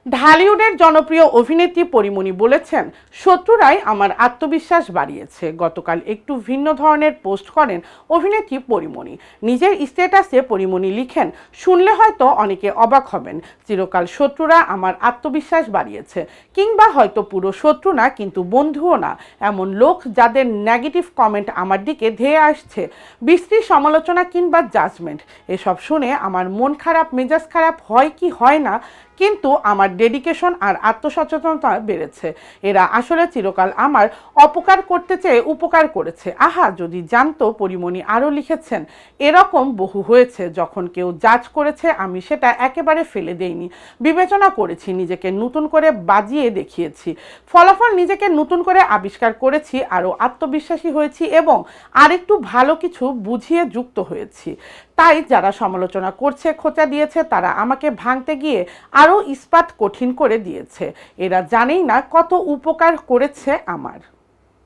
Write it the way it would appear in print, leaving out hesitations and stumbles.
ঢালিউডের জনপ্রিয় অভিনেত্রী পরীমণি বলেছেন, শত্রুরাই আমার আত্মবিশ্বাস বাড়িয়েছে। গতকাল একটু ভিন্ন ধরনের পোস্ট করেন অভিনেত্রী পরীমণি। নিজের স্ট্যাটাসে পরীমণি লিখেন, শুনলে হয়তো অনেকে অবাক হবেন, চিরকাল শত্রুরা আমার আত্মবিশ্বাস বাড়িয়েছে। কিংবা হয়তো পুরো শত্রু না, কিন্তু বন্ধুও না, এমন লোক যাদের নেগেটিভ কমেন্ট আমার দিকে ধেয়ে আসছে, বিশ্রী সমালোচনা কিংবা জাজমেন্ট, এসব শুনে আমার মন খারাপ, মেজাজ খারাপ হয় কি হয় না, কিন্তু আমার ডেডিকেশন আর আত্মসচেতনতা বেড়েছে। এরা আসলে চিরকাল আমার অপকার করতে চেয়ে উপকার করেছে। আহা, যদি জানতো। পরীমণি আরও লিখেছেন, এরকম বহু হয়েছে, যখন কেউ জাজ করেছে আমি সেটা একেবারে ফেলে দেইনি, বিবেচনা করেছি, নিজেকে নতুন করে বাজিয়ে দেখিয়েছি, ফলাফল নিজেকে নতুন করে আবিষ্কার করেছি, আরও আত্মবিশ্বাসী হয়েছি এবং আরেকটু ভালো কিছু বুঝিয়ে যুক্ত হয়েছি। তাই যারা সমালোচনা করছে, খোঁচা দিয়েছে, তারা আমাকে ভাঙতে গিয়ে আরও ইস্পাত কঠিন করে দিয়েছে। এরা জানেই না কত উপকার করেছে আমার।